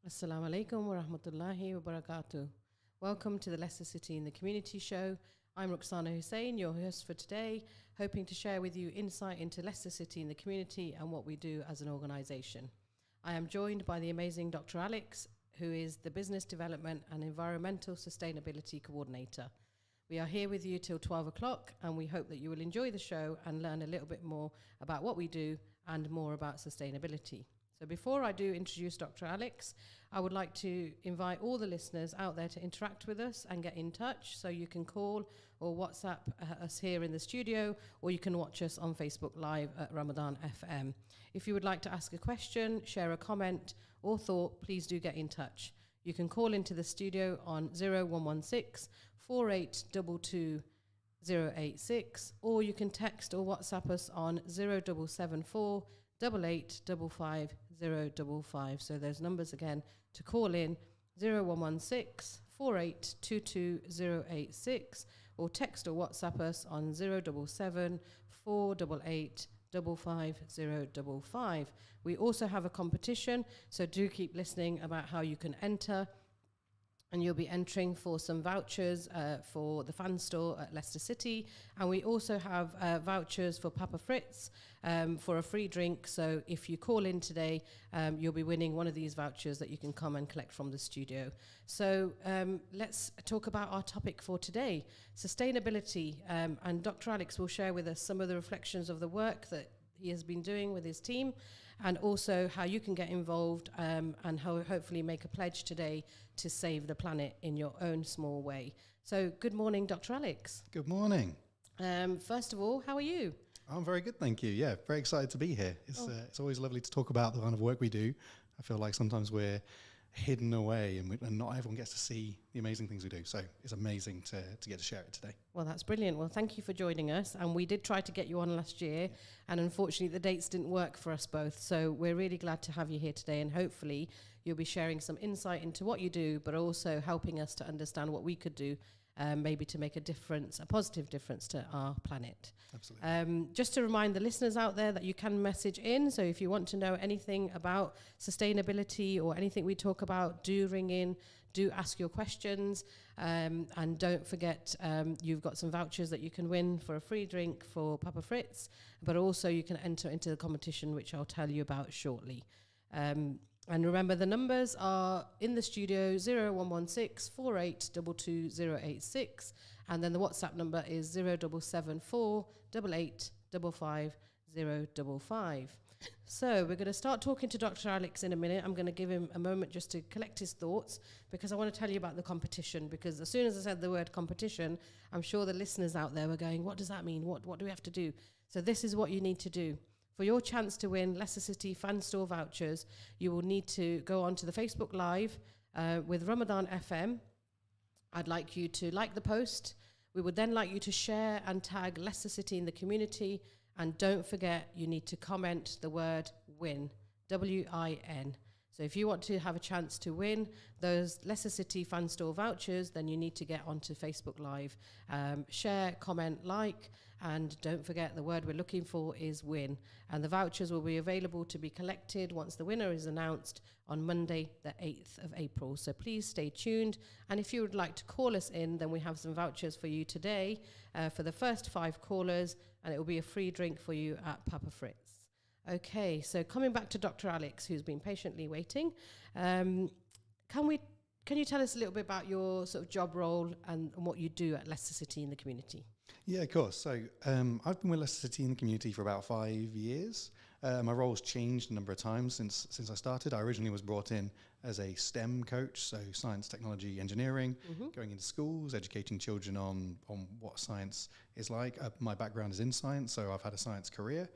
Assalamu alaikum wa rahmatullahi wa barakatuh. Welcome to the Leicester City in the Community Show. I'm Rukhsana Hussain, your host for today, hoping to share with you insight into Leicester City in the community and what we do as an organisation. I am joined by the amazing Dr. Alex, who is the Business Development and Environmental Sustainability Coordinator. We are here with you till 12 o'clock, and we hope that you will enjoy the show and learn a little bit more about what we do and more about sustainability. So before I do introduce Dr. Alex, I would like to invite all the listeners out there to interact with us and get in touch. So you can call or WhatsApp us here in the studio, or you can watch us on Facebook Live at Ramadan FM. If you would like to ask a question, share a comment or thought, please do get in touch. You can call into the studio on 0116 4822 086, or you can text or WhatsApp us on 0774 8855 So those numbers again to call in 0116 4822 086, or text or WhatsApp us on 077 488 55055. We also have a competition, so do keep listening about how you can enter. And you'll be entering for some vouchers for the fan store at Leicester City. And we also have vouchers for Papa Fritz for a free drink. So if you call in today, you'll be winning one of these vouchers that you can come and collect from the studio. So let's talk about our topic for today, sustainability. And Dr. Alex will share with us some of the reflections of the work that he has been doing with his team, and also how you can get involved and how hopefully make a pledge today to save the planet in your own small way. So good morning, Dr. Alex. Good morning. First of all, how are you? I'm very good, thank you. Yeah, very excited to be here. It's always lovely to talk about the kind of work we do. I feel like sometimes we're hidden away and not everyone gets to see the amazing things we do. So it's amazing to get to share it today. Well, that's brilliant. Well, thank you for joining us. And we did try to get you on last year, and unfortunately the dates didn't work for us both. So we're really glad to have you here today, and hopefully you'll be sharing some insight into what you do, but also helping us to understand what we could do maybe to make a difference, a positive difference to our planet. Absolutely. Just to remind the listeners out there that you can message in. So if you want to know anything about sustainability or anything we talk about, do ring in, do ask your questions. And don't forget, you've got some vouchers that you can win for a free drink for Papa Fritz, but also you can enter into the competition, which I'll tell you about shortly. And remember, the numbers are in the studio 0116 4822 086, and then the WhatsApp number is 0774 8855 So we're going to start talking to Dr. Alex in a minute. I'm going to give him a moment just to collect his thoughts, because I want to tell you about the competition, because as soon as I said the word competition, I'm sure the listeners out there were going, what does that mean? What do we have to do? So this is what you need to do. For your chance to win Leicester City fan store vouchers, you will need to go onto the Facebook Live with Ramadan FM. I'd like you to like the post. We would then like you to share and tag Leicester City in the community. And don't forget, you need to comment the word WIN, WIN. So if you want to have a chance to win those Leicester City fan store vouchers, then you need to get onto Facebook Live, share, comment, like, and don't forget the word we're looking for is WIN. And the vouchers will be available to be collected once the winner is announced on Monday, the 8th of April. So please stay tuned. And if you would like to call us in, then we have some vouchers for you today for the first 5 callers, and it will be a free drink for you at Papa Fritz. Okay, so coming back to Dr. Alex, who's been patiently waiting, can you tell us a little bit about your sort of job role and what you do at Leicester City in the community? Yeah, of course. So I've been with Leicester City in the community for about 5 years. My role's changed a number of times since I started. I originally was brought in as a STEM coach, so science, technology, engineering, going into schools, educating children on what science is like. My background is in science, so I've had a science career.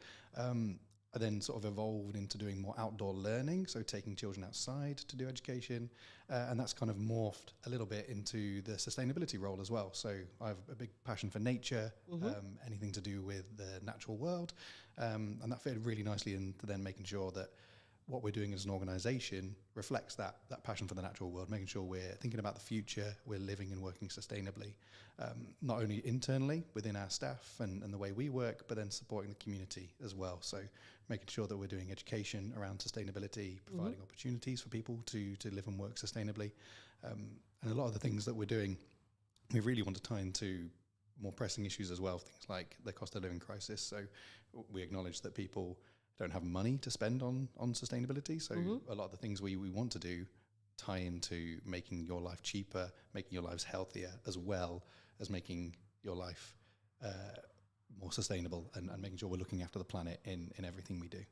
I then sort of evolved into doing more outdoor learning, so taking children outside to do education, and that's kind of morphed a little bit into the sustainability role as well. So I have a big passion for nature, anything to do with the natural world, and that fit really nicely into then making sure that what we're doing as an organisation reflects that passion for the natural world, making sure we're thinking about the future, we're living and working sustainably, not only internally within our staff and the way we work, but then supporting the community as well. So making sure that we're doing education around sustainability, providing opportunities for people to live and work sustainably. And a lot of the things that we're doing, we really want to tie into more pressing issues as well, things like the cost of living crisis. So we acknowledge that people don't have money to spend on sustainability. So a lot of the things we want to do tie into making your life cheaper, making your lives healthier, as well as making your life more sustainable and making sure we're looking after the planet in everything we do.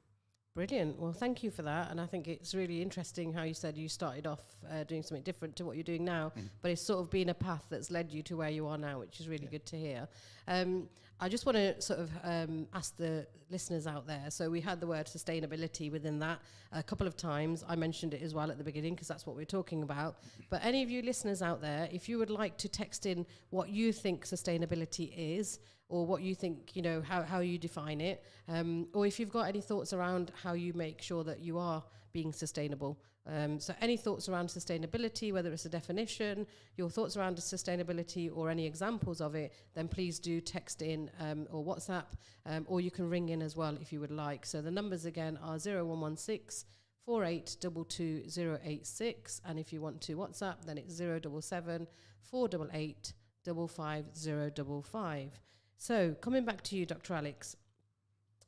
Brilliant. Well, thank you for that. And I think it's really interesting how you said you started off doing something different to what you're doing now, but it's sort of been a path that's led you to where you are now, which is really good to hear. I just want to sort of ask the listeners out there. So we had the word sustainability within that a couple of times. I mentioned it as well at the beginning because that's what we're talking about. But any of you listeners out there, if you would like to text in what you think sustainability is, or what you think, you know, how you define it, or if you've got any thoughts around how you make sure that you are being sustainable. So any thoughts around sustainability, whether it's a definition, your thoughts around sustainability or any examples of it, then please do text in or WhatsApp, or you can ring in as well if you would like. So the numbers again are 0116 4822 086, and if you want to WhatsApp, then it's 077 488 55055. So coming back to you, Dr. Alex,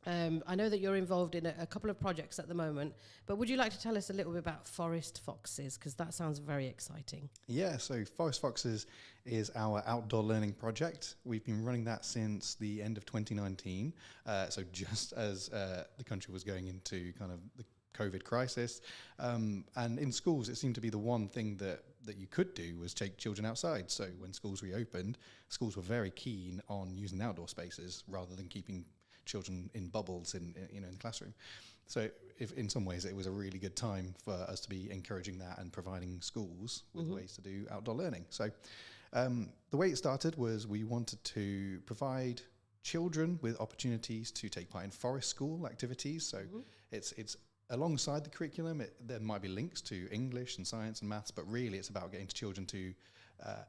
I know that you're involved in a couple of projects at the moment, but would you like to tell us a little bit about Forest Foxes? Because that sounds very exciting. Yeah, so Forest Foxes is our outdoor learning project. We've been running that since the end of 2019, so just as the country was going into kind of the COVID crisis. And in schools, it seemed to be the one thing that you could do was take children outside. So when schools reopened, schools were very keen on using outdoor spaces rather than keeping children in bubbles in the classroom. So if in some ways it was a really good time for us to be encouraging that and providing schools with ways to do outdoor learning. So the way it started was we wanted to provide children with opportunities to take part in forest school activities. So it's alongside the curriculum. There might be links to English and science and maths, but really it's about getting children to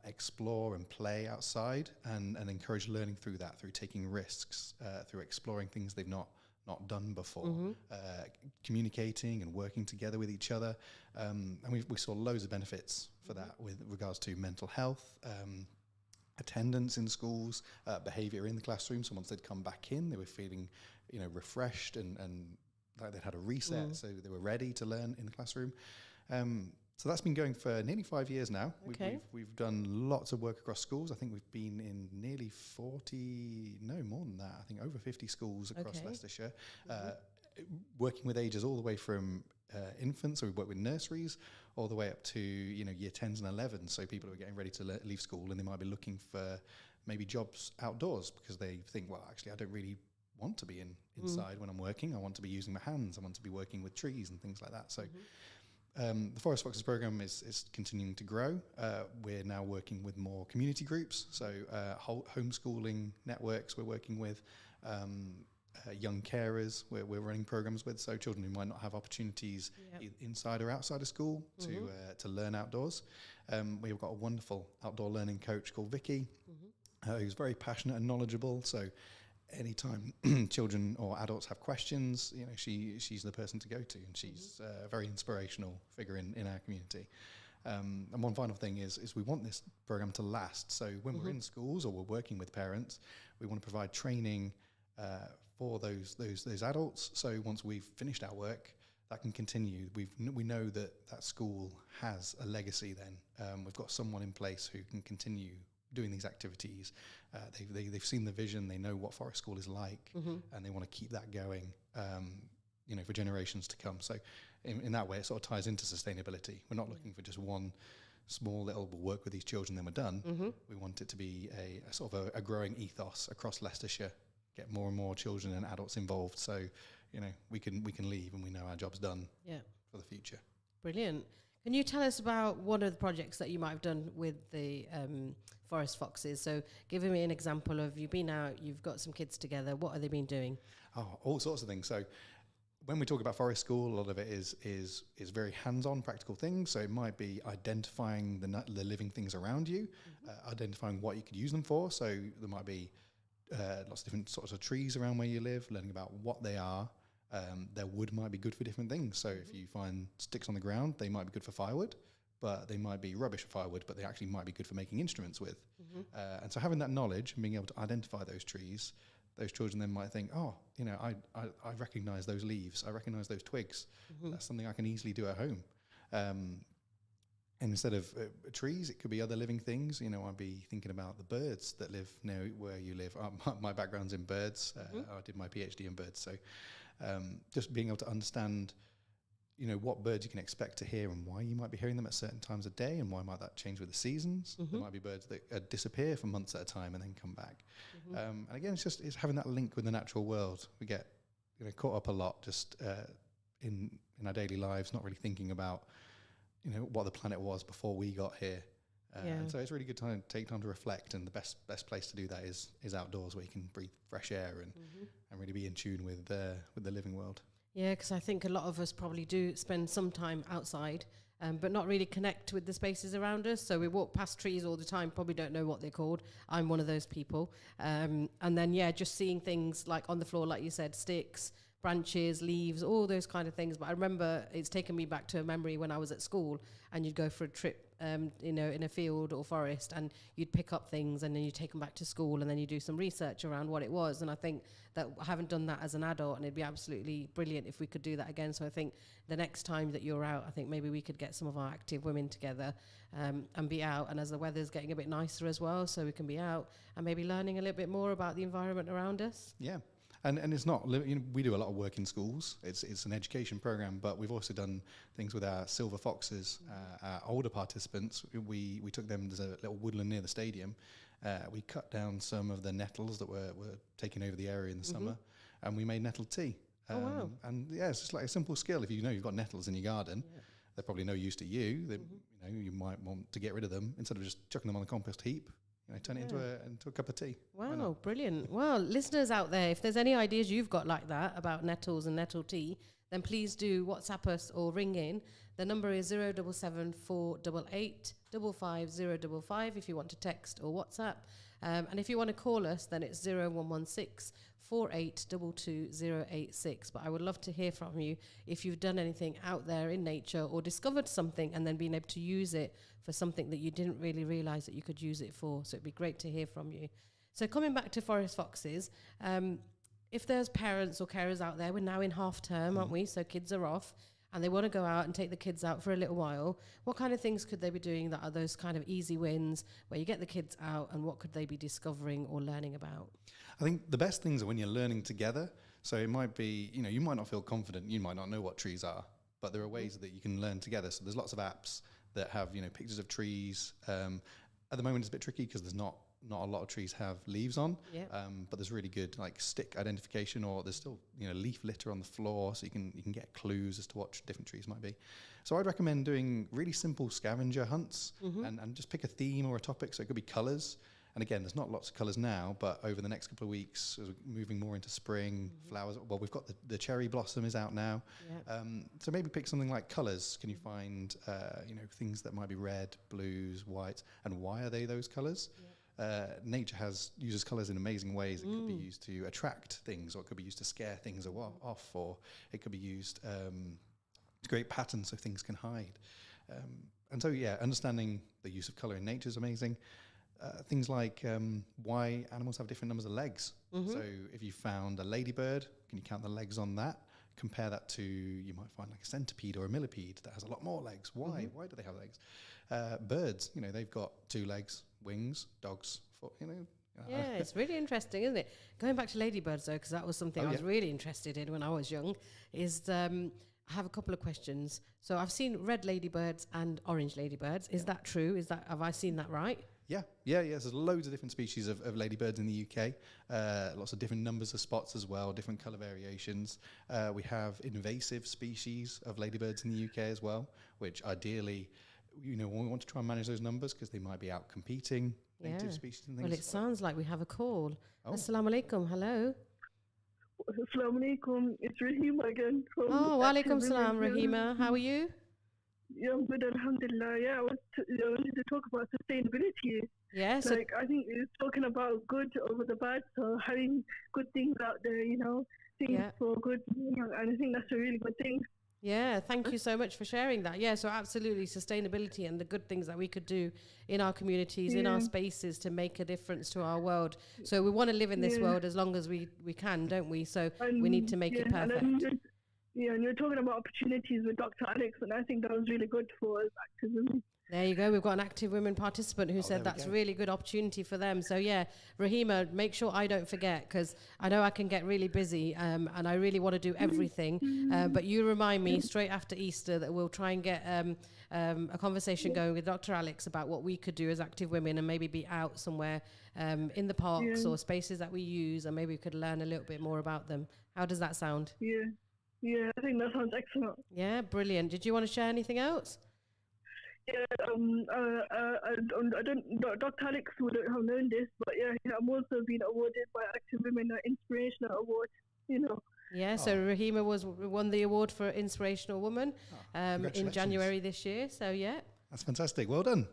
explore and play outside and encourage learning through that, through taking risks, through exploring things they've not done before, communicating and working together with each other. And we saw loads of benefits for that with regards to mental health, attendance in schools, behaviour in the classroom. So once they'd come back in, they were feeling, refreshed and like they'd had a reset, so they were ready to learn in the classroom. So that's been going for nearly 5 years now. Okay. We've done lots of work across schools. I think we've been in nearly 40, no more than that, I think over 50 schools across Leicestershire, working with ages all the way from infants, so we work with nurseries, all the way up to year 10s and 11s, so people who are getting ready to leave school and they might be looking for maybe jobs outdoors because they think, well, actually I don't really want to be inside when I'm working. I want to be using my hands. I want to be working with trees and things like that. So the Forest Foxes program is continuing to grow. We're now working with more community groups, so homeschooling networks we're working with, young carers we're running programs with, so children who might not have opportunities inside or outside of school to learn outdoors. We've got a wonderful outdoor learning coach called Vicky, who's very passionate and knowledgeable, so anytime children or adults have questions, she's the person to go to, and she's a very inspirational figure in our community. And one final thing is we want this program to last. So when we're in schools or we're working with parents, we want to provide training for those adults. So once we've finished our work, that can continue. We know that school has a legacy. Then we've got someone in place who can continue doing these activities. They've seen the vision, they know what forest school is like, and they want to keep that going, for generations to come. So in that way, it sort of ties into sustainability. We're not looking for just one small little, we'll work with these children, then we're done. We want it to be a sort of a growing ethos across Leicestershire, get more and more children and adults involved. So, we can leave and we know our job's done for the future. Brilliant. Can you tell us about one of the projects that you might have done with the Forest Foxes? So giving me an example of, you've been out, you've got some kids together, what have they been doing? Oh, all sorts of things. So when we talk about forest school, a lot of it is very hands-on, practical things. So it might be identifying the living things around you, identifying what you could use them for. So there might be lots of different sorts of trees around where you live, learning about what they are. Their wood might be good for different things. So if you find sticks on the ground, they might be good for firewood, but they might be rubbish for firewood, but they actually might be good for making instruments with. And so having that knowledge and being able to identify those trees, those children then might think, oh, you know, I recognize those leaves, I recognize those twigs. That's something I can easily do at home. And instead of trees, it could be other living things. You know, I'd be thinking about the birds that live near where you live. My background's in birds. I did my PhD in birds. So just being able to understand, you know, what birds you can expect to hear and why you might be hearing them at certain times of day, and why might that change with the seasons. There might be birds that disappear for months at a time and then come back. And again, it's having that link with the natural world. We get, you know, caught up a lot just in our daily lives, not really thinking about, you know, what the planet was before we got here. And so it's a really good time to take time to reflect, and the best place to do that is outdoors, where you can breathe fresh air and really be in tune with the living world. Yeah, because I think a lot of us probably do spend some time outside, but not really connect with the spaces around us. So we walk past trees all the time, probably don't know what they're called. I'm one of those people. And then, just seeing things like on the floor, like you said, sticks, branches, leaves, all those kind of things. But I remember it's taken me back to a memory when I was at school, and you'd go for a trip, you know, in a field or forest, and you'd pick up things and then you take them back to school, and then you do some research around what it was. And I think that I haven't done that as an adult, and it'd be absolutely brilliant if we could do that again. So I think the next time that you're out, I think maybe we could get some of our active women together and be out. And as the weather's getting a bit nicer as well, so we can be out and maybe learning a little bit more about the environment around us. Yeah. And it's not, you know, we do a lot of work in schools. It's an education program, but we've also done things with our silver foxes, our older participants. We took them, there's a little woodland near the stadium. We cut down some of the nettles that were taking over the area in the summer, and we made nettle tea. Wow. And it's just like a simple skill. If you know you've got nettles in your garden, they're probably no use to you. They, you know, you might want to get rid of them. Instead of just chucking them on the compost heap, you know, turn it into a cup of tea. Wow, brilliant. Well, listeners out there, if there's any ideas you've got like that about nettles and nettle tea, then please do WhatsApp us or ring in. The number is 077 488 55055 if you want to text or WhatsApp. And if you want to call us, then it's 0116 4822 But I would love to hear from you if you've done anything out there in nature or discovered something and then been able to use it for something that you didn't really realize that you could use it for. So it'd be great to hear from you. So coming back to Forest Foxes, if there's parents or carers out there, we're now in half term, aren't we? So kids are off and they want to go out and take the kids out for a little while. What kind of things could they be doing that are those kind of easy wins where you get the kids out, and what could they be discovering or learning about? I think the best things are when you're learning together. So it might be, you know, you might not feel confident, you might not know what trees are, but there are ways that you can learn together. So there's lots of apps that have, you know, pictures of trees. At the moment it's a bit tricky because there's not a lot of trees have leaves on, but there's really good like stick identification, or there's still, you know, leaf litter on the floor, so you can get clues as to what different trees might be. So I'd recommend doing really simple scavenger hunts and just pick a theme or a topic. So it could be colours. And again, there's not lots of colours now, but over the next couple of weeks, as we're moving more into spring, flowers, well, we've got the cherry blossom is out now. So maybe pick something like colours. Can you find, you know, things that might be red, blues, whites, and why are they those colours? Nature uses colours in amazing ways. It could be used to attract things, or it could be used to scare things off, or it could be used to create patterns so things can hide. And so, understanding the use of colour in nature is amazing. Things like why animals have different numbers of legs. So if you found a ladybird, can you count the legs on that? Compare that to, you might find like a centipede or a millipede that has a lot more legs. Why? Why do they have legs? Birds, you know, they've got 2 legs, wings, dogs, you know. Yeah, it's really interesting, isn't it? Going back to ladybirds, though, because that was something I was really interested in when I was young, is I have a couple of questions. So I've seen red ladybirds and orange ladybirds. Is that true? Have I seen that right? Yeah. There's loads of different species of ladybirds in the UK. Lots of different numbers of spots as well, different colour variations. We have invasive species of ladybirds in the UK as well, which ideally, you know, we want to try and manage those numbers because they might be out competing native species and things. Well, it sounds like we have a call. Assalamu alaikum. Hello. Assalamu alaikum. It's Rahima again from Oh, Active walaikum Women. salam, Rahima. How are you? Yeah, I'm good, alhamdulillah. Yeah, I wanted to talk about sustainability. Yeah, so Like, I think it's talking about good over the bad, so having good things out there, things yeah. for good, and I think that's a really good thing. Yeah, thank you so much for sharing that. Yeah, so absolutely sustainability and the good things that we could do in our communities, in our Yeah, spaces to make a difference to our world. So we want to live in this yeah, world as long as we can, don't we? So we need and to make yeah, it and then perfect. and you're talking about opportunities with Dr. Alex, and I think that was really good for us activism. There you go. We've got an active women participant who Oh, there said we that's go. really good opportunity for them. So yeah, Rahima, make sure I don't forget because I know I can get really busy and I really want to do everything. But you remind me straight after Easter that we'll try and get a conversation going with Dr. Alex about what we could do as active women and maybe be out somewhere in the parks Yeah, or spaces that we use and maybe we could learn a little bit more about them. How does that sound? yeah, yeah. I think that sounds excellent. Yeah, brilliant. Did you want to share anything else? Yeah, I don't, Dr. Alex wouldn't have known this, but yeah, I'm also being awarded by Active Women an Inspirational Award, you know. Yeah, so Oh. Rahima won the award for Inspirational Woman Oh, in congratulations. January this year. So yeah, That's fantastic. Well done.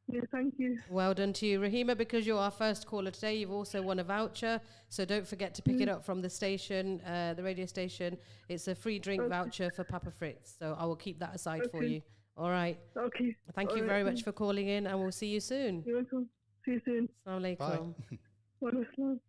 Yeah, thank you. well done to you, Rahima. Because you're our first caller today, you've also won a voucher. So don't forget to pick it up from the station, the radio station. It's a free drink Okay. voucher for Papa Fritz. So I will keep that aside for Okay. you. All right. Okay. Thank you All very right, much for calling in, and we'll see you soon. You're welcome. See you soon. Assalamu Bye. alaikum. Wonderful.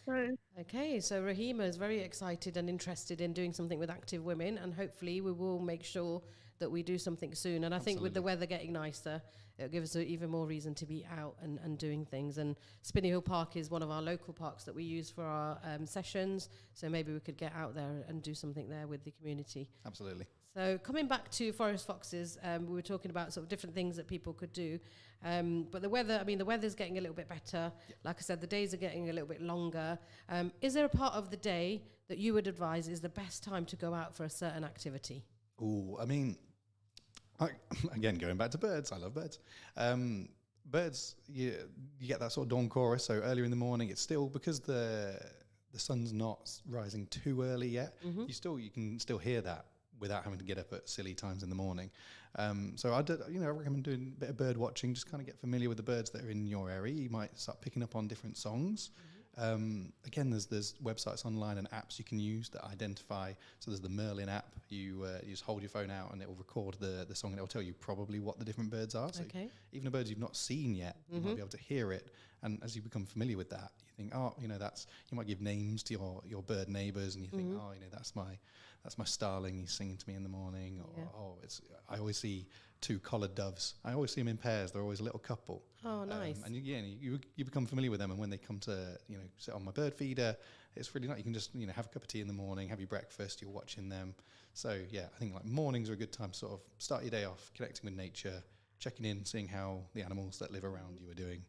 Bye. Okay, so Rahima is very excited and interested in doing something with active women, and hopefully we will make sure that we do something soon. And I think with the weather getting nicer, it'll give us even more reason to be out and doing things. And Spinney Hill Park is one of our local parks that we use for our sessions, so maybe we could get out there and do something there with the community. Absolutely. So coming back to Forest Foxes, we were talking about sort of different things that people could do. But the weather, the weather's getting a little bit better. Yep. Like I said, the days are getting a little bit longer. Is there a part of the day that you would advise is the best time to go out for a certain activity? Oh, again, going back to birds, I love birds. Birds, you get that sort of dawn chorus. So earlier in the morning, it's still because the sun's not rising too early yet. You can still hear that without having to get up at silly times in the morning. So I recommend doing a bit of bird watching. Just kind of get familiar with the birds that are in your area. You might start picking up on different songs. Again, there's websites online and apps you can use that identify. So there's the Merlin app. You just hold your phone out and it will record the song and it will tell you probably what the different birds are. So Okay. even the birds you've not seen yet, you might be able to hear it. And as you become familiar with that, you think, you might give names to your bird neighbours, and you think, that's my starling. He's singing to me in the morning. Or I always see two collared doves. I always see them in pairs. They're always a little couple. Oh, nice. And you become familiar with them. And when they come to sit on my bird feeder, it's really nice. You can just have a cup of tea in the morning, have your breakfast. You're watching them. So yeah, I think like mornings are a good time to sort of start your day off, connecting with nature, checking in, seeing how the animals that live around you are doing.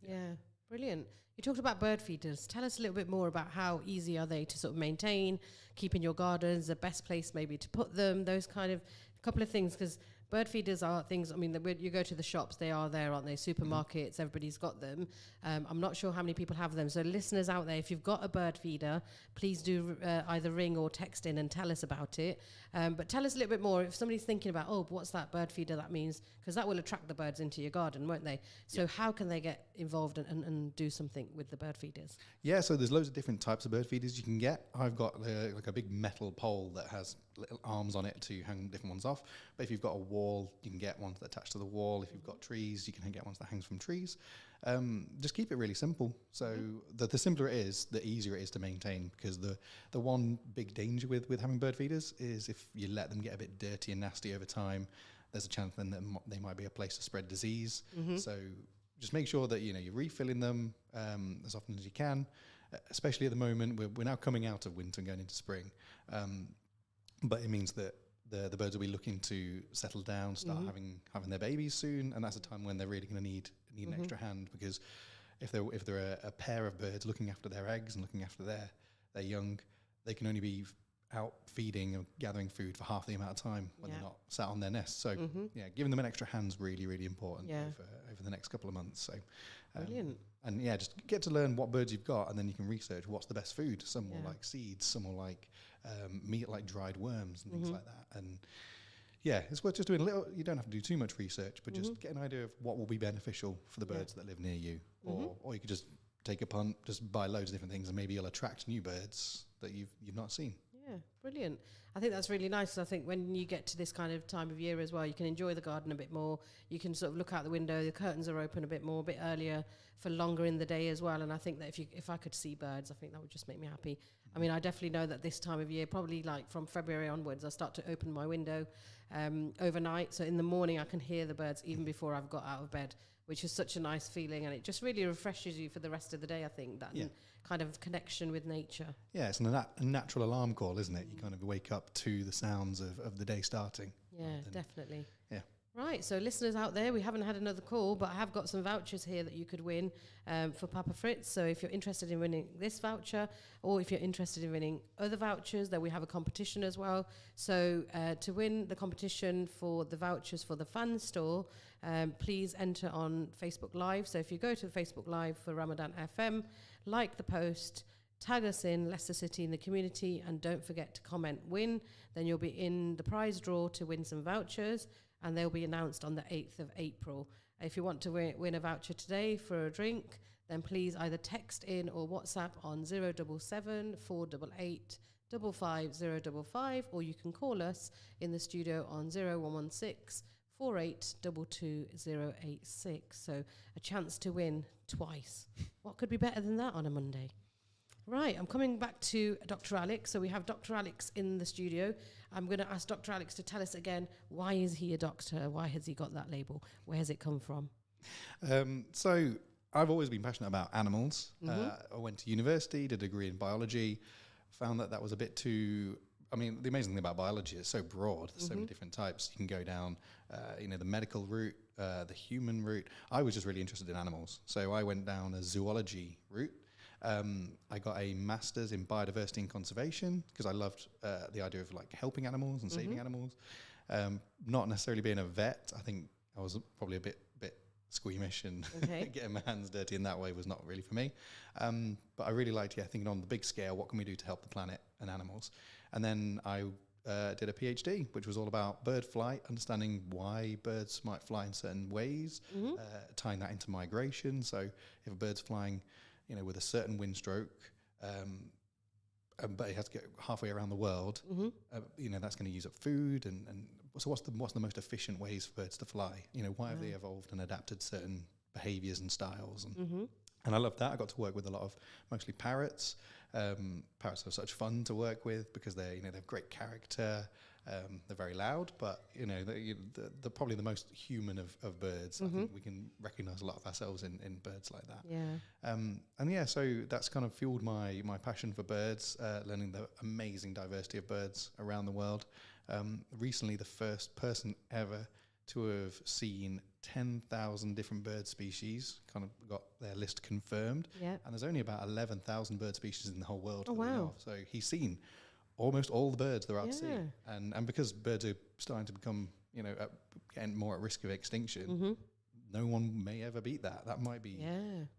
Yeah, brilliant. You talked about bird feeders. Tell us a little bit more about how easy are they to sort of maintain, keep in your gardens, the best place maybe to put them, those kind of couple of things, because bird feeders are things, you go to the shops, they are there, aren't they? Supermarkets, everybody's got them. I'm not sure how many people have them. So listeners out there, if you've got a bird feeder, please do either ring or text in and tell us about it. But tell us a little bit more. If somebody's thinking about, what's that bird feeder? That means, because that will attract the birds into your garden, won't they? So how can they get involved and do something with the bird feeders? Yeah, so there's loads of different types of bird feeders you can get. I've got like a big metal pole that has little arms on it to hang different ones off. But if you've got a wall, you can get ones that attach to the wall. If you've got trees, you can get ones that hangs from trees. Just keep it really simple. So the simpler it is, the easier it is to maintain, because the one big danger with having bird feeders is if you let them get a bit dirty and nasty over time, there's a chance then that they might be a place to spread disease. So just make sure that you're refilling them as often as you can, especially at the moment. We're now coming out of winter and going into spring. But it means that the birds will be looking to settle down, start having their babies soon, and that's a time when they're really going to need an extra hand, because if they're a pair of birds looking after their eggs and looking after their young, they can only be out feeding or gathering food for half the amount of time when Yeah. they're not sat on their nest. So yeah, giving them an extra hand's really, really important Yeah. over the next couple of months. So Brilliant. and yeah, just get to learn what birds you've got, and then you can research what's the best food. Some will Yeah. like seeds, some will like meat, like dried worms and things Mm-hmm. like that. And yeah, it's worth just doing a little. You don't have to do too much research, but Mm-hmm. just get an idea of what will be beneficial for the birds that live near you. Or you could just take a punt, just buy loads of different things, and maybe you'll attract new birds that you've not seen. Yeah, brilliant. I think that's really nice. I think when you get to this kind of time of year as well, you can enjoy the garden a bit more. You can sort of look out the window. The curtains are open a bit more, a bit earlier, for longer in the day as well. And I think that if I could see birds, I think that would just make me happy. I mean, I definitely know that this time of year, probably like from February onwards, I start to open my window overnight. So in the morning, I can hear the birds even before I've got out of bed, which is such a nice feeling. And it just really refreshes you for the rest of the day, I think, that kind of connection with nature. Yeah, it's a natural alarm call, isn't it? You kind of wake up to the sounds of the day starting. Yeah, definitely. Yeah. Right, so listeners out there, we haven't had another call, but I have got some vouchers here that you could win for Papa Fritz. So if you're interested in winning this voucher, or if you're interested in winning other vouchers, then we have a competition as well. So to win the competition for the vouchers for the fan store, please enter on Facebook Live. So if you go to Facebook Live for Ramadan FM, like the post, tag us in Leicester City in the community, and don't forget to comment win. Then you'll be in the prize draw to win some vouchers, and they'll be announced on the 8th of April. If you want to win a voucher today for a drink, then please either text in or WhatsApp on 077 488 55055, or you can call us in the studio on 0116 4822086. So a chance to win twice. What could be better than that on a Monday? Right, I'm coming back to Dr. Alex. So we have Dr. Alex in the studio. I'm going to ask Dr. Alex to tell us again, why is he a doctor? Why has he got that label? Where has it come from? So I've always been passionate about animals. I went to university, did a degree in biology, found that was a bit too... I mean, the amazing thing about biology is so broad. There's so many different types. You can go down, the medical route, the human route. I was just really interested in animals. So I went down a zoology route. I got a master's in biodiversity and conservation because I loved the idea of like helping animals and saving animals. Not necessarily being a vet. I think I was probably a bit squeamish, and getting my hands dirty in that way was not really for me. But I really liked, thinking on the big scale, what can we do to help the planet and animals? And then I did a PhD, which was all about bird flight, understanding why birds might fly in certain ways, tying that into migration. So if a bird's flying with a certain wind stroke, but it has to get halfway around the world, that's going to use up food. And so what's the most efficient ways for birds to fly? Why have they evolved and adapted certain behaviors and styles? And I love that. I got to work with a lot of mostly parrots. Parrots are such fun to work with because they have great character. They're very loud, but they're probably the most human of birds. I think we can recognise a lot of ourselves in birds like that. Yeah. So that's kind of fueled my passion for birds, learning the amazing diversity of birds around the world. Recently, the first person ever to have seen 10,000 different bird species kind of got their list confirmed. Yeah. And there's only about 11,000 bird species in the whole world. Oh, that we know wow. of. So he's seen almost all the birds there are to see. And because birds are starting to become, getting more at risk of extinction, no one may ever beat that. That might be,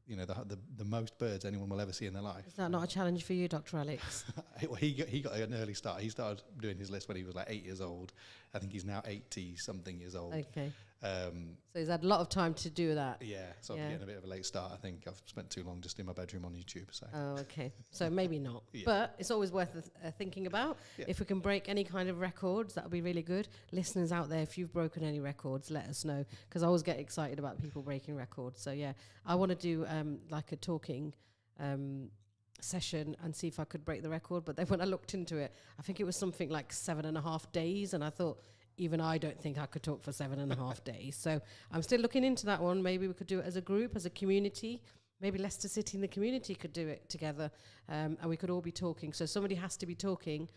the most birds anyone will ever see in their life. Is that not a challenge for you, Dr. Alex? Well, he got an early start. He started doing his list when he was like 8 years old. I think he's now 80-something years old. Okay. So he's had a lot of time to do that. So I'm getting a bit of a late start. I think I've spent too long just in my bedroom on YouTube. So. Oh, okay. So maybe not. But it's always worth thinking about. If we can break any kind of records, that would be really good. Listeners out there, if you've broken any records, let us know, because I always get excited about people breaking records. So I want to do like a talking session and see if I could break the record. But then when I looked into it, I think it was something like 7.5 days, and I thought, even I don't think I could talk for 7.5 days. So I'm still looking into that one. Maybe we could do it as a group, as a community. Maybe Leicester City and the community could do it together, and we could all be talking. So somebody has to be talking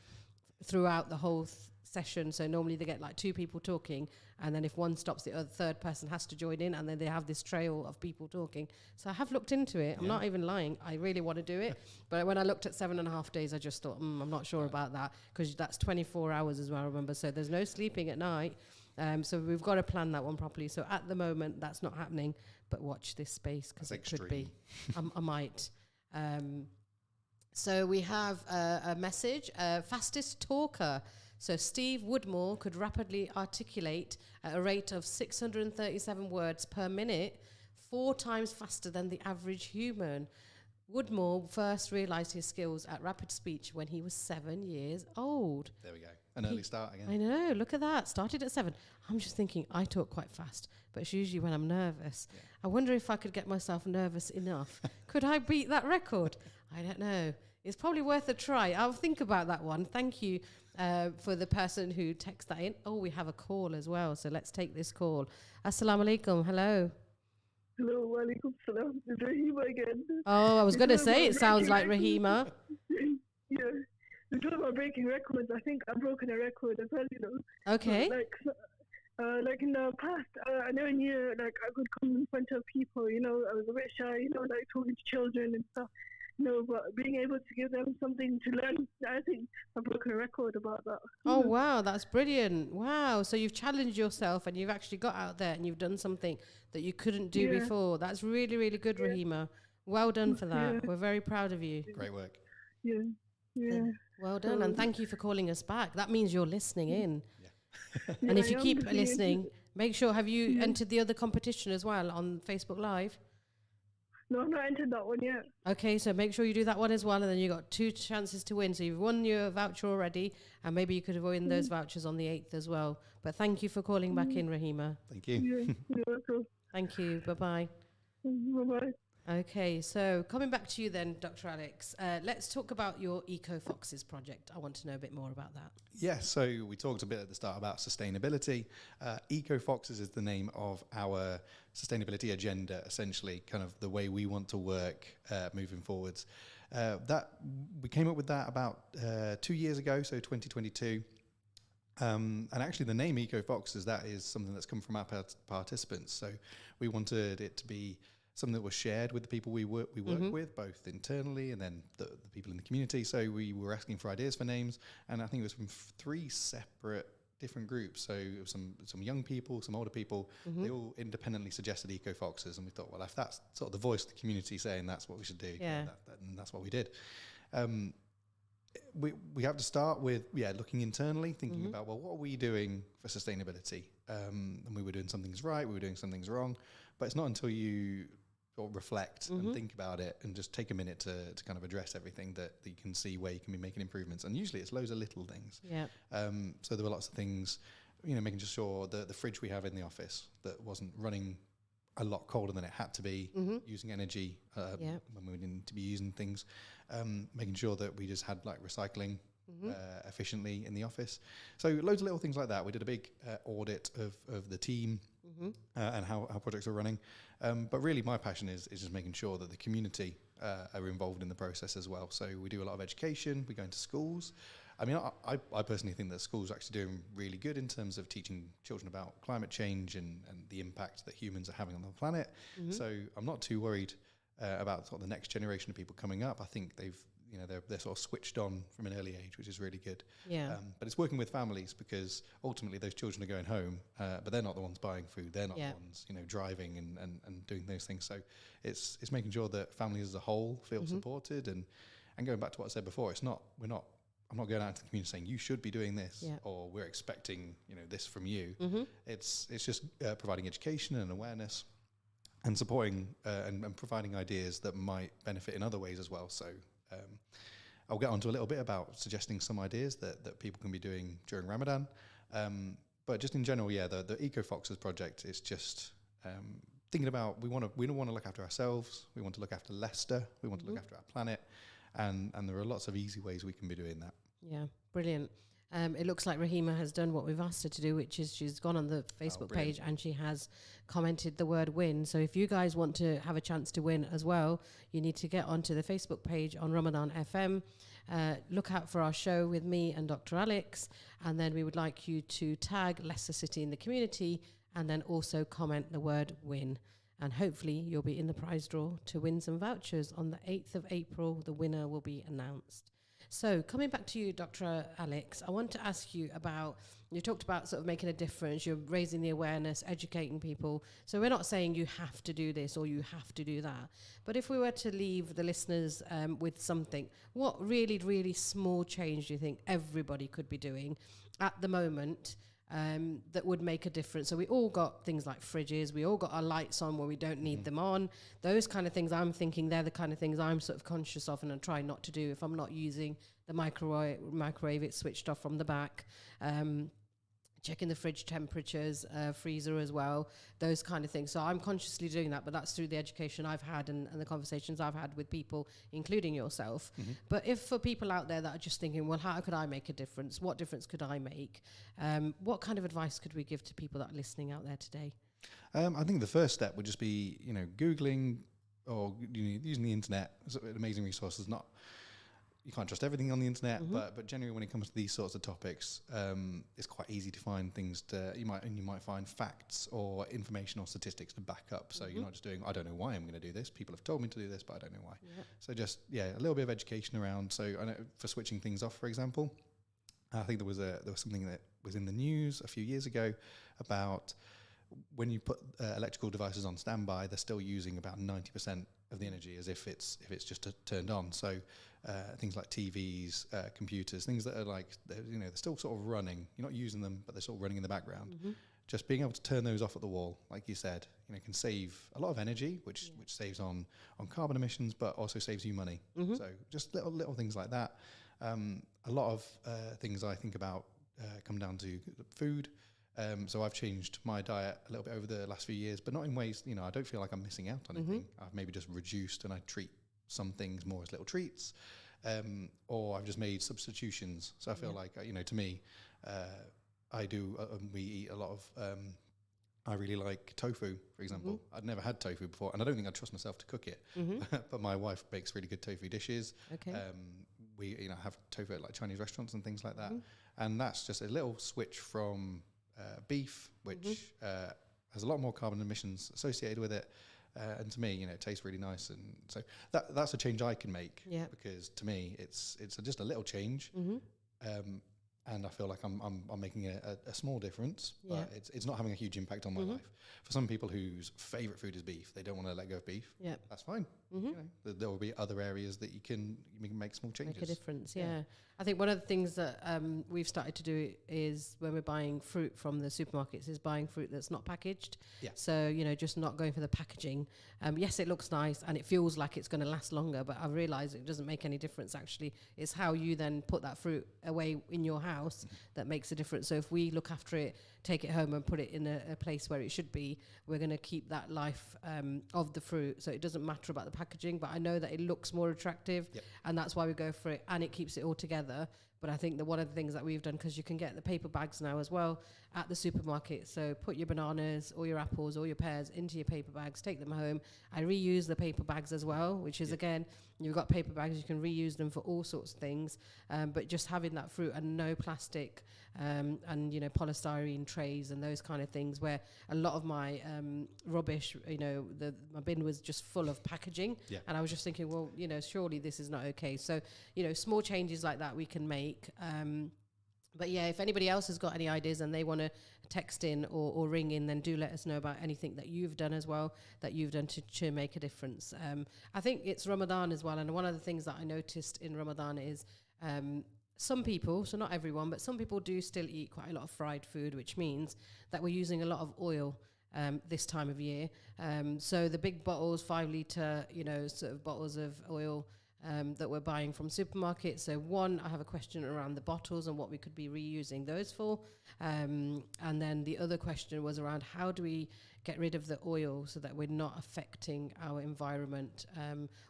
throughout the whole session. So normally they get like 2 people talking, and then if one stops, the other third person has to join in, and then they have this trail of people talking. So I have looked into it. I'm not even lying. I really want to do it. But when I looked at 7.5 days, I just thought, I'm not sure about that, because that's 24 hours as well, remember. So there's no sleeping at night. So we've got to plan that one properly. So at the moment, that's not happening. But watch this space, because it could be. I might. So we have a message, fastest talker. So Steve Woodmore could rapidly articulate at a rate of 637 words per minute, 4 times faster than the average human. Woodmore first realised his skills at rapid speech when he was 7 years old. There we go. An early start again. I know, look at that. Started at 7. I'm just thinking, I talk quite fast, but it's usually when I'm nervous. Yeah. I wonder if I could get myself nervous enough. Could I beat that record? I don't know. It's probably worth a try. I'll think about that one. Thank you for the person who texted that in. Oh, we have a call as well, so let's take this call. Assalamu alaikum. Hello. Hello, walaikum salam. It's Rahima again. Oh, I was going to say, it sounds like Rahima. Yeah. We're talking about breaking records. I think I've broken a record as well, you know. Okay. Like in the past, I never knew, like, I could come in front of people, you know. I was a bit shy, you know, like talking to children and stuff. No, but being able to give them something to learn, I think I've broken a record about that. Oh, wow, that's brilliant. Wow, so you've challenged yourself and you've actually got out there and you've done something that you couldn't do before. That's really, really good, Rahima. Well done for that. Yeah. We're very proud of you. Great work. Yeah, yeah. Well done, and thank you for calling us back. That means you're listening in. Yeah. And if you keep listening, make sure, have you entered the other competition as well on Facebook Live? No, I've not entered that one yet. Okay, so make sure you do that one as well, and then you got 2 chances to win. So you've won your voucher already, and maybe you could have won those vouchers on the 8th as well. But thank you for calling back in, Rahima. Thank you. Yeah, thank you. Bye-bye. Bye-bye. Okay, so coming back to you then, Dr. Alex, let's talk about your Eco-Foxes project. I want to know a bit more about that. Yeah, so we talked a bit at the start about sustainability. Eco-Foxes is the name of our sustainability agenda, essentially, kind of the way we want to work moving forwards. That we came up with that about 2 years ago, so 2022. And actually the name Eco-Foxes, that is something that's come from our participants. So we wanted it to be something that was shared with the people we work with, both internally and then the people in the community. So we were asking for ideas for names, and I think it was from 3 separate different groups. So it was some young people, some older people. They all independently suggested Eco-Foxes, and we thought, well, if that's sort of the voice of the community saying that's what we should do, and that's what we did. We have to start with looking internally, thinking about, well, what are we doing for sustainability? And we were doing some things right, we were doing some things wrong, but it's not until you or reflect and think about it and just take a minute to kind of address everything that you can see where you can be making improvements. And usually it's loads of little things. Yeah. So there were lots of things, making sure the fridge we have in the office that wasn't running a lot colder than it had to be, using energy when we didn't to be using things, making sure that we just had like recycling efficiently in the office. So loads of little things like that. We did a big audit of the team and how projects are running. But really my passion is just making sure that the community are involved in the process as well. So we do a lot of education, we go into schools. I mean, I personally think that schools are actually doing really good in terms of teaching children about climate change and the impact that humans are having on the planet. So I'm not too worried about sort of the next generation of people coming up. I think they're sort of switched on from an early age, which is really good. Yeah. But it's working with families, because ultimately those children are going home, but they're not the ones buying food. They're not the ones, driving and doing those things. So it's making sure that families as a whole feel supported. And going back to what I said before, I'm not going out to the community saying you should be doing this or we're expecting this from you. It's just providing education and awareness and supporting and providing ideas that might benefit in other ways as well. So I'll get on to a little bit about suggesting some ideas that people can be doing during Ramadan. But just in general, the Eco-Foxes project is just thinking about we don't want to look after ourselves. We want to look after Leicester. We want to look after our planet. And there are lots of easy ways we can be doing that. Yeah, brilliant. It looks like Rahima has done what we've asked her to do, which is she's gone on the Facebook page and she has commented the word win. So if you guys want to have a chance to win as well, you need to get onto the Facebook page on Ramadan FM look out for our show with me and Dr. Alex, and then we would like you to tag Leicester City in the community and then also comment the word win. And hopefully you'll be in the prize draw to win some vouchers. On the 8th of April, the winner will be announced. So coming back to you, Dr. Alex, I want to ask you about, you talked about sort of making a difference, you're raising the awareness, educating people. So we're not saying you have to do this or you have to do that. But if we were to leave the listeners with something, what really, really small change do you think everybody could be doing at the moment that would make a difference? So we all got things like fridges, we all got our lights on where we don't need them on. Those kind of things, I'm thinking they're the kind of things I'm sort of conscious of and I try not to do if I'm not using the microwave, it's switched off from the back. Checking the fridge temperatures, freezer as well, those kind of things. So I'm consciously doing that, but that's through the education I've had and the conversations I've had with people, including yourself. But if for people out there that are just thinking, well, how could I make a difference? What difference could I make? What kind of advice could we give to people that are listening out there today? I think the first step would just be, Googling or using the internet as an amazing resource. You can't trust everything on the internet, but generally when it comes to these sorts of topics, it's quite easy to find things you might find facts or information or statistics to back up. So you're not just doing, I don't know why I'm going to do this. People have told me to do this, but I don't know why. So just, a little bit of education around. So I know for switching things off, for example, I think there was something that was in the news a few years ago about when you put electrical devices on standby, they're still using about 90% of the energy as if it's just turned on. So things like TVs, computers, things that are like, they're still sort of running. You're not using them, but they're sort of running in the background. Just being able to turn those off at the wall, like you said, can save a lot of energy, which saves on carbon emissions, but also saves you money. So just little things like that. A lot of things I think about come down to food. So I've changed my diet a little bit over the last few years, but not in ways, I don't feel like I'm missing out on anything. I've maybe just reduced and I treat some things more as little treats, or I've just made substitutions. So I feel like, to me, we eat a lot of, I really like tofu, for example. I'd never had tofu before, and I don't think I'd trust myself to cook it, but my wife makes really good tofu dishes. Okay. We, have tofu at like Chinese restaurants and things like that. And that's just a little switch from beef, which has a lot more carbon emissions associated with it, and to me, it tastes really nice, and so that's a change I can make. Because to me, it's just a little change, and I feel like I'm making a small difference, but it's not having a huge impact on my life. For some people whose favourite food is beef, they don't want to let go of beef. That's fine. There will be other areas that you can make small changes. Make a difference. I think one of the things that we've started to do is when we're buying fruit from the supermarkets is buying fruit that's not packaged. So, just not going for the packaging. Yes, it looks nice and it feels like it's going to last longer, but I've realised it doesn't make any difference actually. It's how you then put that fruit away in your house that makes a difference. So if we look after it, take it home and put it in a place where it should be, we're going to keep that life of the fruit. So it doesn't matter about the packaging, but I know that it looks more attractive and that's why we go for it, and it keeps it all together. But I think that one of the things that we've done, because you can get the paper bags now as well at the supermarket, so put your bananas or your apples or your pears into your paper bags, take them home. I reuse the paper bags as well, which is again, you've got paper bags, you can reuse them for all sorts of things, but just having that fruit and no plastic and polystyrene trays and those kind of things, where a lot of my rubbish, my bin was just full of packaging, and I was just thinking, well, surely this is not okay. So small changes like that we can make. But if anybody else has got any ideas and they want to text in or ring in, then do let us know about anything that you've done as well, that you've done to make a difference. I think it's Ramadan as well, and one of the things that I noticed in Ramadan is some people, so not everyone, but some people do still eat quite a lot of fried food, which means that we're using a lot of oil this time of year. So the big bottles, 5 litre, sort of bottles of oil that we're buying from supermarkets. So one, I have a question around the bottles and what we could be reusing those for. And then the other question was around how do we get rid of the oil so that we're not affecting our environment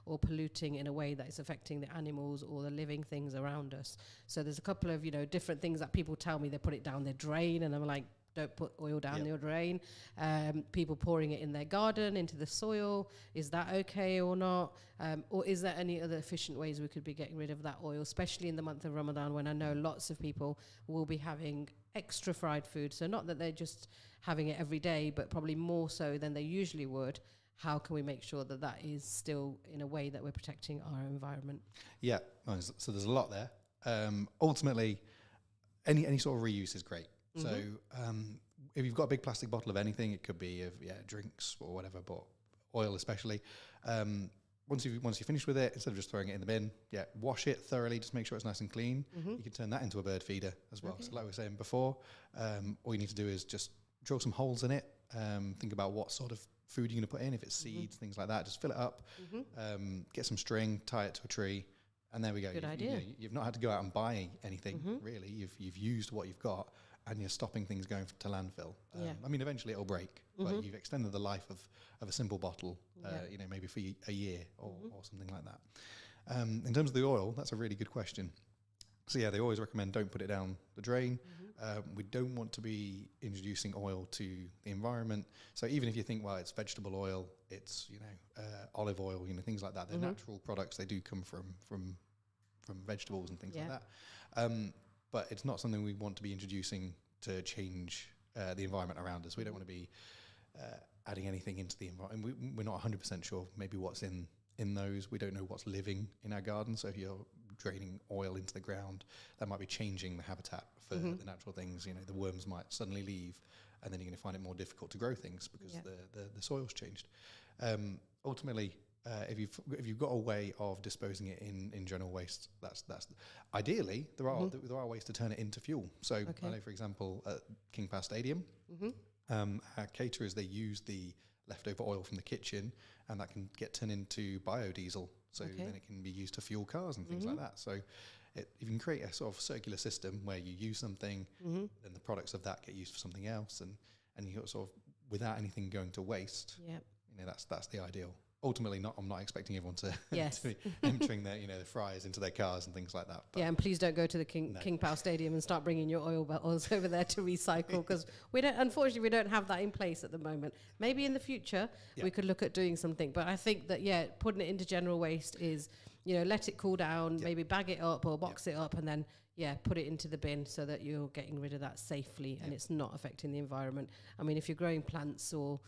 or polluting in a way that is affecting the animals or the living things around us. So there's a couple of, different things that people tell me they put it down their drain, and I'm like, don't put oil down the drain. People pouring it in their garden, into the soil. Is that okay or not? Or is there any other efficient ways we could be getting rid of that oil, especially in the month of Ramadan, when I know lots of people will be having extra fried food. So not that they're just having it every day, but probably more so than they usually would. How can we make sure that that is still in a way that we're protecting our environment? Yeah, so there's a lot there. Ultimately, any sort of reuse is great. So if you've got a big plastic bottle of anything, it could be of drinks or whatever, but oil especially. Once you've finished with it, instead of just throwing it in the bin, wash it thoroughly. Just make sure it's nice and clean. You can turn that into a bird feeder as well. Okay. So like we were saying before, all you need to do is just drill some holes in it. Think about what sort of food you're going to put in. If it's seeds, things like that, just fill it up. Get some string, tie it to a tree, and there we go. Good idea. You've not had to go out and buy anything really. You've used what you've got, and you're stopping things going to landfill. I mean, eventually it'll break, but you've extended the life of a simple bottle, maybe for a year or something like that. In terms of the oil, that's a really good question. So they always recommend don't put it down the drain. We don't want to be introducing oil to the environment. So even if you think, well, it's vegetable oil, it's olive oil, things like that. They're natural products. They do come from vegetables and things like that. But it's not something we want to be introducing to change the environment around us. We don't want to be adding anything into the environment. We're not 100% sure maybe what's in those. We don't know what's living in our garden. So if you're draining oil into the ground, that might be changing the habitat for the natural things. The worms might suddenly leave, and then you're going to find it more difficult to grow things because the soil's changed. Ultimately, if you've got a way of disposing it in general waste, that's ideally there are ways to turn it into fuel. So I know, for example, at King Power Stadium, our caterers, they use the leftover oil from the kitchen, and that can get turned into biodiesel. So then it can be used to fuel cars and things like that. So you can create a sort of circular system where you use something, then the products of that get used for something else, and you sort of, without anything going to waste. That's the ideal. Ultimately, I'm not expecting everyone to, to be emptying their the fryers into their cars and things like that. But and please don't go to the King Power Stadium and start bringing your oil bottles over there to recycle, because unfortunately we don't have that in place at the moment. Maybe in the future we could look at doing something, but I think that putting it into general waste is let it cool down, maybe bag it up or box it up, and then put it into the bin so that you're getting rid of that safely and it's not affecting the environment. I mean, if you're growing plants or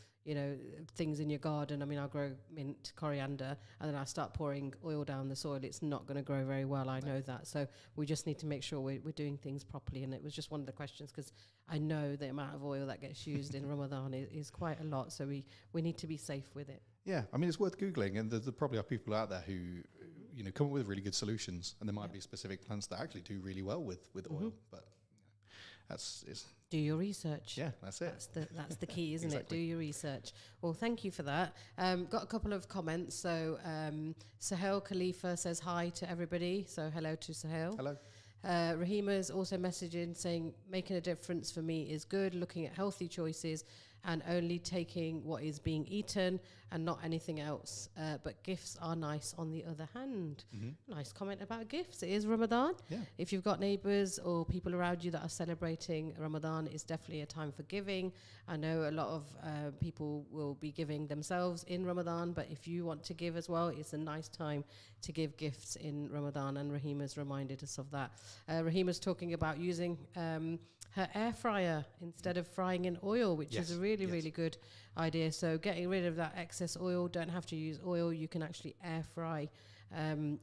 things in your garden, I mean, I'll grow mint, coriander, and then I start pouring oil down the soil, it's not going to grow very well. I know that. So we just need to make sure we're doing things properly. And it was just one of the questions, because I know the amount of oil that gets used in Ramadan is quite a lot. So we need to be safe with it. Yeah, I mean, it's worth Googling, and there probably are people out there who come up with really good solutions, and there might be specific plants that actually do really well with oil, but do your research. Yeah, that's it. That's the key, isn't it? Do your research. Well, thank you for that. Got a couple of comments. So Sahel Khalifa says hi to everybody. So hello to Sahel. Hello. Rahima's also messaging saying, making a difference for me is good, looking at healthy choices and only taking what is being eaten and not anything else. But gifts are nice on the other hand. Nice comment about gifts. It is Ramadan. Yeah. If you've got neighbours or people around you that are celebrating Ramadan, it's definitely a time for giving. I know a lot of people will be giving themselves in Ramadan, but if you want to give as well, it's a nice time to give gifts in Ramadan, and Rahima's reminded us of that. Rahima's talking about using her air fryer instead of frying in oil, which is a really good idea. So getting rid of that excess oil, don't have to use oil, you can actually air fry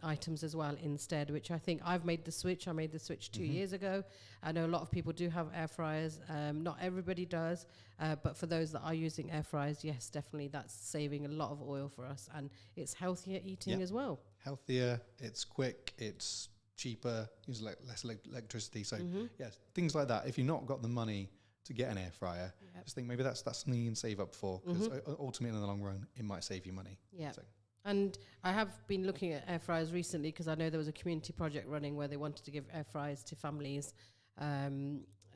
items as well instead, which I think I've made the switch. I made the switch 2 years ago. I know a lot of people do have air fryers. Not everybody does, but for those that are using air fryers, yes, definitely that's saving a lot of oil for us, and it's healthier eating as well. Healthier, it's quick, it's cheaper, uses less electricity. So things like that. If you've not got the money to get an air fryer, just think maybe that's something you can save up for, because ultimately in the long run it might save you money. And I have been looking at air fryers recently, because I know there was a community project running where they wanted to give air fryers to families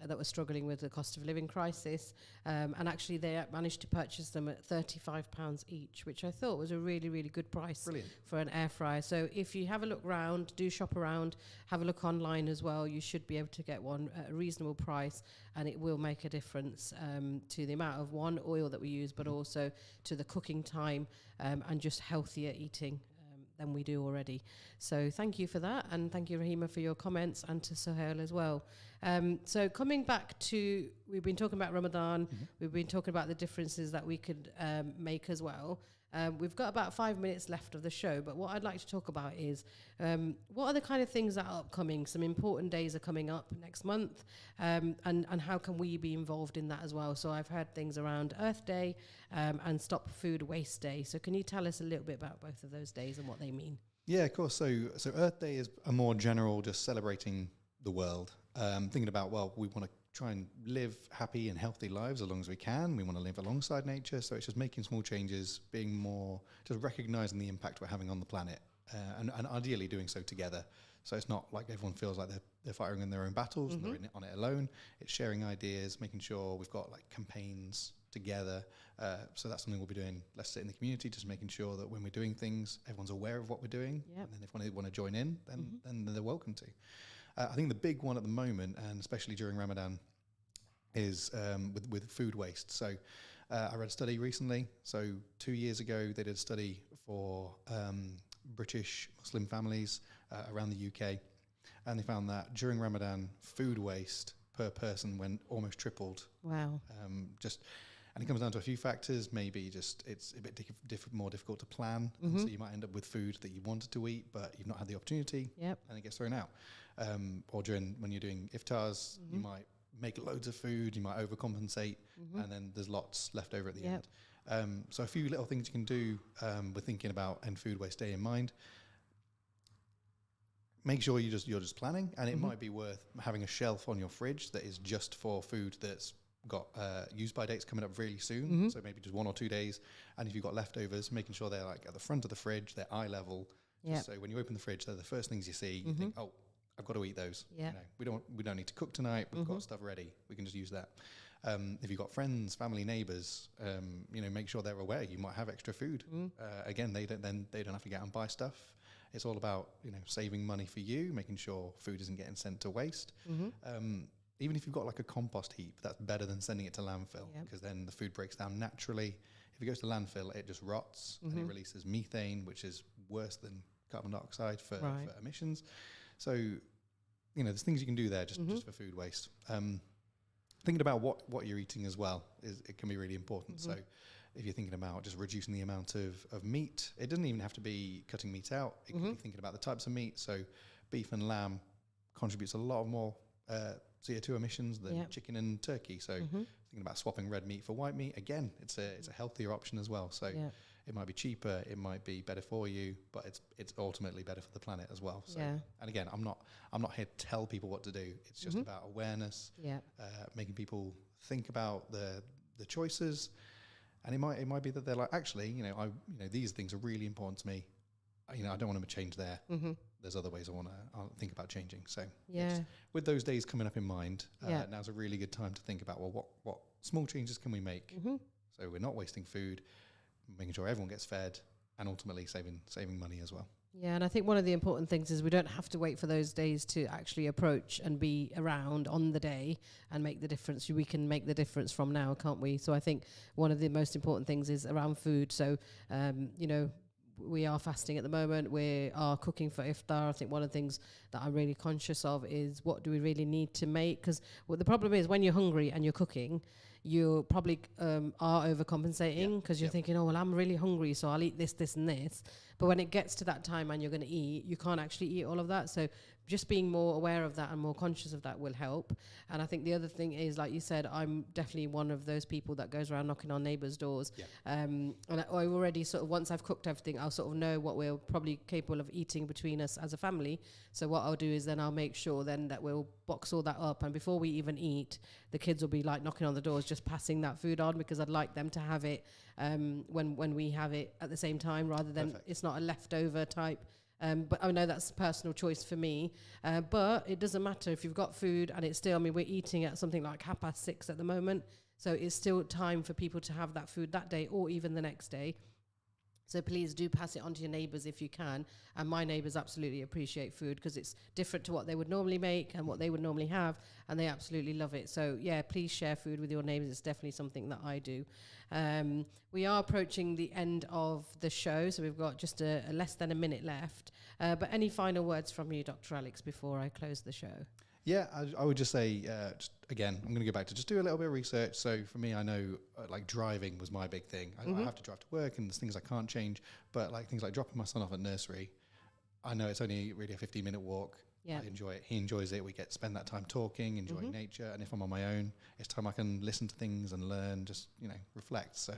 that were struggling with the cost of living crisis. And actually they managed to purchase them at £35 each, which I thought was a really, really good price. Brilliant. For an air fryer. So if you have a look around, do shop around, have a look online as well, you should be able to get one at a reasonable price, and it will make a difference to the amount of oil that we use, but also to the cooking time and just healthier eating than we do already. So thank you for that, and thank you, Rahima, for your comments, and to Sohail as well. So coming back to, we've been talking about Ramadan, we've been talking about the differences that we could make as well. We've got about 5 minutes left of the show, but what I'd like to talk about is what are the kind of things that are upcoming? Some important days are coming up next month, and how can we be involved in that as well? So I've heard things around Earth Day and Stop Food Waste Day. So can you tell us a little bit about both of those days and what they mean? Yeah, of course. So Earth Day is a more general, just celebrating the world. Thinking about, well, we want to try and live happy and healthy lives as long as we can. We want to live alongside nature. So it's just making small changes, being more, just recognizing the impact we're having on the planet, and ideally doing so together. So it's not like everyone feels like they're fighting in their own battles and they're on it alone. It's sharing ideas, making sure we've got like campaigns together. So that's something we'll be doing, Leicester, in the community, just making sure that when we're doing things, everyone's aware of what we're doing. Yep. And then if they want to join in, then they're welcome to. I think the big one at the moment, and especially during Ramadan, is with food waste. So I read a study recently. So 2 years ago, they did a study for British Muslim families around the UK, and they found that during Ramadan, food waste per person went almost tripled. Wow. And it comes down to a few factors. Maybe just it's a bit more difficult to plan, so you might end up with food that you wanted to eat, but you've not had the opportunity, and it gets thrown out. Or when you're doing iftars, you might make loads of food, you might overcompensate, and then there's lots left over at the end. So a few little things you can do with thinking about End Food Waste Day in mind. Make sure you're just planning, and it might be worth having a shelf on your fridge that is just for food that's got use by dates coming up really soon. So maybe just 1 or 2 days, and if you've got leftovers, making sure they're like at the front of the fridge, they're eye level. So when you open the fridge, they're the first things you see. You think, oh, I've got to eat those. You know, we don't need to cook tonight. We've got stuff ready. We can just use that. If you've got friends, family, neighbours, you know, make sure they're aware. You might have extra food. Again, they don't have to get out and buy stuff. It's all about, you know, saving money for you, making sure food isn't getting sent to waste. Even if you've got like a compost heap, that's better than sending it to landfill, because then the food breaks down naturally. If it goes to landfill, it just rots and it releases methane, which is worse than carbon dioxide for emissions. So, you know, there's things you can do there just for food waste. Thinking about what you're eating as well it can be really important. So if you're thinking about just reducing the amount of meat, it doesn't even have to be cutting meat out. It can be thinking about the types of meat. So beef and lamb contributes a lot more CO2 emissions than chicken and turkey. So thinking about swapping red meat for white meat, again, it's a healthier option as well. So it might be cheaper, it might be better for you, but it's ultimately better for the planet as well. So, and again, I'm not here to tell people what to do. It's just about awareness, making people think about the choices. And it might be that they're like, actually, you know, these things are really important to me. You know, I don't want to change there. There's other ways I want to think about changing. So with those days coming up in mind, now's a really good time to think about, well, what small changes can we make? So we're not wasting food, making sure everyone gets fed, and ultimately saving money as well. Yeah, and I think one of the important things is we don't have to wait for those days to actually approach and be around on the day and make the difference. We can make the difference from now, can't we? So I think one of the most important things is around food. So, you know, we are fasting at the moment. We are cooking for iftar. I think one of the things that I'm really conscious of is what do we really need to make? Because the problem is when you're hungry and you're cooking, you probably are overcompensating because you're thinking, oh, well, I'm really hungry, so I'll eat this, this, and this. But when it gets to that time and you're going to eat, you can't actually eat all of that. So just being more aware of that and more conscious of that will help. And I think the other thing is, like you said, I'm definitely one of those people that goes around knocking on neighbours' doors. And I already sort of, once I've cooked everything, I'll sort of know what we're probably capable of eating between us as a family. So what I'll do is then I'll make sure then that we'll box all that up. And before we even eat, the kids will be like knocking on the doors, just passing that food on, because I'd like them to have it when we have it at the same time, rather than it's not a leftover type But I know that's a personal choice for me. But it doesn't matter if you've got food and it's still, I mean, we're eating at something like 6:30 at the moment. So it's still time for people to have that food that day or even the next day. So please do pass it on to your neighbours if you can. And my neighbours absolutely appreciate food because it's different to what they would normally make and what they would normally have. And they absolutely love it. So yeah, please share food with your neighbours. It's definitely something that I do. We are approaching the end of the show. So we've got just a less than a minute left. But any final words from you, Dr. Alex, before I close the show? Yeah, I would just say, just again, I'm going to go back to just do a little bit of research. So for me, I know like driving was my big thing. I have to drive to work and there's things I can't change. But like things like dropping my son off at nursery, I know it's only really a 15-minute walk. Yeah. I enjoy it. He enjoys it. We get to spend that time talking, enjoying nature. And if I'm on my own, it's time I can listen to things and learn, just, reflect. So,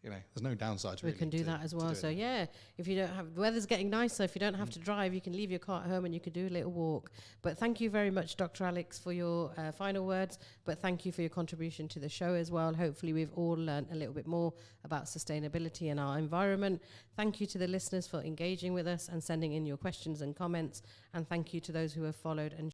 there's no downsides really. We can do that as well. So yeah, if you don't have, the weather's getting nicer, if you don't have to drive, you can leave your car at home and you could do a little walk. But thank you very much, Dr. Alex, for your final words. But thank you for your contribution to the show as well. Hopefully we've all learned a little bit more about sustainability and our environment. Thank you to the listeners for engaging with us and sending in your questions and comments. And thank you to those who have followed and